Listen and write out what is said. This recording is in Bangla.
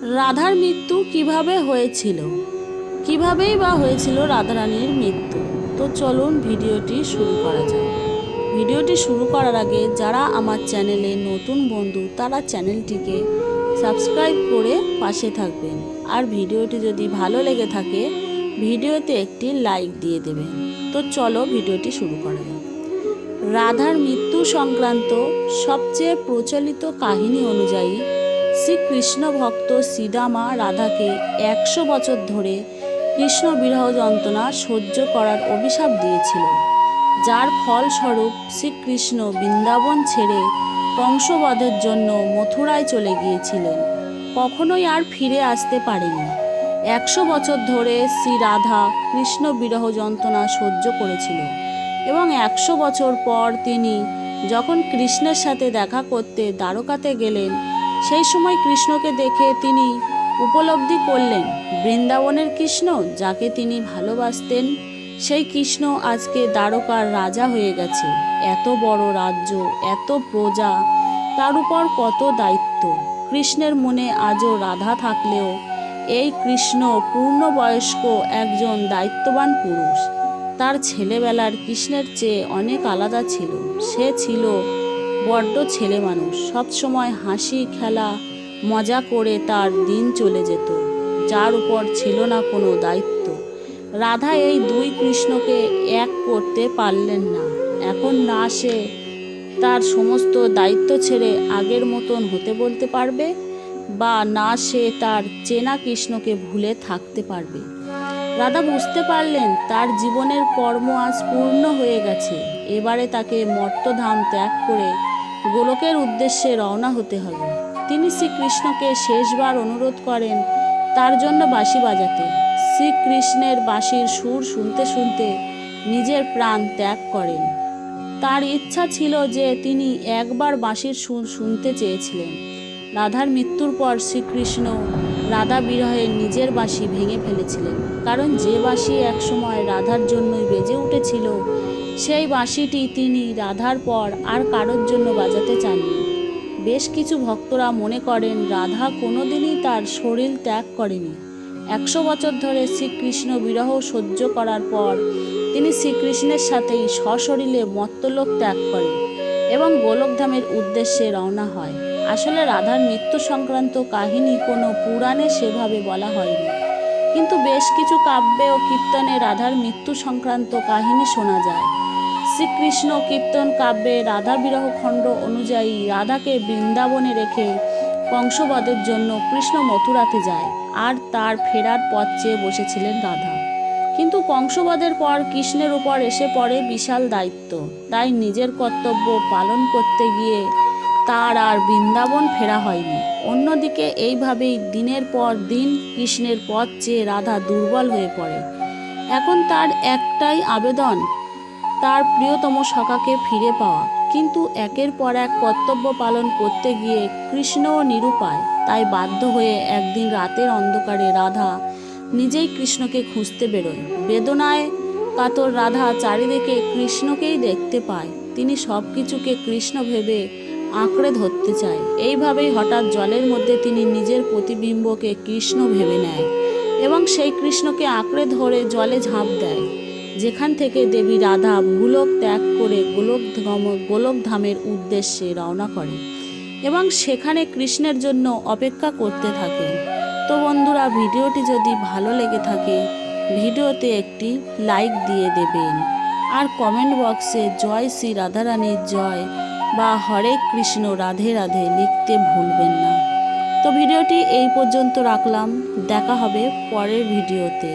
রাধার মৃত্যু কিভাবে হয়েছিল, কিভাবেই বা হয়েছিল রাধারানীর মৃত্যু। তো চলুন ভিডিওটি শুরু করা যাক। ভিডিওটি শুরু করার আগে যারা আমার চ্যানেলে নতুন বন্ধু তারা চ্যানেলটিকে সাবস্ক্রাইব করে পাশে থাকবেন, আর ভিডিওটি যদি ভালো লেগে থাকে ভিডিওতে একটি লাইক দিয়ে দেবেন। তো চলো ভিডিওটি শুরু করা যাক। রাধার মৃত্যু সংক্রান্ত সবচেয়ে প্রচলিত কাহিনী অনুযায়ী শ্রীকৃষ্ণ ভক্ত শ্রীদামা রাধাকে 100 বছর ধরে কৃষ্ণ বিরহ যন্ত্রণা সহ্য করার অভিশাপ দিয়েছিল, যার ফলস্বরূপ শ্রীকৃষ্ণ বৃন্দাবন ছেড়ে কংসবধের জন্য মথুরায় চলে গিয়েছিলেন। কখনোই আর ফিরে আসতে পারেনি। 100 বছর ধরে শ্রী রাধা কৃষ্ণ বিরহ যন্ত্রণা সহ্য করেছিল এবং 100 বছর পর তিনি যখন কৃষ্ণের সাথে দেখা করতে দ্বারকাতে গেলেন, সেই সময় কৃষ্ণকে দেখে তিনি উপলব্ধি করলেন বৃন্দাবনের কৃষ্ণ যাকে তিনি ভালোবাসতেন, সেই কৃষ্ণ আজকে দ্বারকার রাজা হয়ে গেছে। এত বড় রাজ্য, এত প্রজা, তার উপর কত দায়িত্ব। কৃষ্ণের মনে আজও রাধা থাকলেও এই কৃষ্ণ পূর্ণবয়স্ক একজন দায়িত্ববান পুরুষ। তার ছেলেবেলার কৃষ্ণের চেয়ে অনেক আলাদা ছিল। সে ছিল বড্ড ছেলে মানুষ, সবসময় হাসি খেলা মজা করে তার দিন চলে যেত, যার উপর ছিল না কোনো দায়িত্ব। রাধা এই দুই কৃষ্ণকে এক করতে পারলেন না। এখন না সে তার সমস্ত দায়িত্ব ছেড়ে আগের মতন হতে বলতে পারবে, বা না সে তার চেনা কৃষ্ণকে ভুলে থাকতে পারবে। রাধা বুঝতে পারলেন তার জীবনের কর্ম আজ পূর্ণ হয়ে গেছে। এবারে তাকে মর্তধাম ত্যাগ করে গোলকের উদ্দেশ্যে রওনা হতে হবে। তিনি শ্রীকৃষ্ণকে শেষবার অনুরোধ করেন তার জন্য বাঁশি বাজাতে। শ্রীকৃষ্ণের বাঁশির সুর শুনতে শুনতে নিজের প্রাণ ত্যাগ করেন। তার ইচ্ছা ছিল যে তিনি একবার বাঁশির সুর শুনতে চেয়েছিলেন। রাধার মৃত্যুর পর শ্রীকৃষ্ণ রাধা বিরহে নিজের বাঁশি ভেঙে ফেলেছিলেন, কারণ যে বাঁশি একসময় রাধার জন্যই বেজে উঠেছিল, সেই বাঁশিটি তিনি রাধার পর আর কারোর জন্য বাজাতে চাননি। বেশ কিছু ভক্তরা মনে করেন রাধা কোনোদিনই তার শরীর ত্যাগ করেনি। 100 বছর ধরে শ্রীকৃষ্ণ বিরহ সহ্য করার পর তিনি শ্রীকৃষ্ণের সাথেই সশরীরে মর্ত্যলোক ত্যাগ করেন এবং গোলকধামের উদ্দেশ্যে রওনা হয়। আসলে রাধার মৃত্যু সংক্রান্ত কাহিনী কোনো পুরাণে সেভাবে বলা হয়নি, কিন্তু বেশ কিছু কাব্যে ও কীর্তনে রাধার মৃত্যু সংক্রান্ত কাহিনী শোনা যায়। শ্রীকৃষ্ণ কীর্তন কাব্যে রাধা বিরহ খণ্ড অনুযায়ী রাধাকে বৃন্দাবনে রেখে কংসবধের জন্য কৃষ্ণ মথুরাতে যায়, আর তার ফেরার পথ চেয়ে বসেছিলেন রাধা। কিন্তু কংসবধের পর কৃষ্ণের উপর এসে পড়ে বিশাল দায়িত্ব। তাই নিজের কর্তব্য পালন করতে গিয়ে তার আর বৃন্দাবন ফেরা হয়নি। অন্যদিকে এইভাবেই দিনের পর দিন কৃষ্ণের পথ চেয়ে রাধা দুর্বল হয়ে পড়ে। এখন তার একটাই আবেদন তার প্রিয়তম সখাকে ফিরে পাওয়া, কিন্তু একের পর এক কর্তব্য পালন করতে গিয়ে কৃষ্ণও নিরুপায়। তাই বাধ্য হয়ে একদিন রাতের অন্ধকারে রাধা নিজেই কৃষ্ণকে খুঁজতে বেরোয়। বেদনায় কাতর রাধা চারিদিকে কৃষ্ণকেই দেখতে পায়। তিনি সব কিছুকে কৃষ্ণ ভেবে আঁকড়ে ধরতে চায়। এইভাবেই হঠাৎ জলের মধ্যে তিনি নিজের প্রতিবিম্বকে কৃষ্ণ ভেবে নেয় এবং সেই কৃষ্ণকে আঁকড়ে ধরে জলে ঝাঁপ দেয়, যেখান থেকে দেবী রাধা ভূলোক ত্যাগ করে গোলকধামের উদ্দেশ্যে রওনা করে এবং সেখানে কৃষ্ণের জন্য অপেক্ষা করতে থাকে। তো বন্ধুরা, ভিডিওটি যদি ভালো লেগে থাকে ভিডিওতে একটি লাইক দিয়ে দেবেন, আর কমেন্ট বক্সে জয় শ্রী রাধারানীর জয় বা হরে কৃষ্ণ রাধে রাধে লিখতে ভুলবেন না। তো ভিডিওটি এই পর্যন্ত রাখলাম, দেখা হবে পরের ভিডিওতে।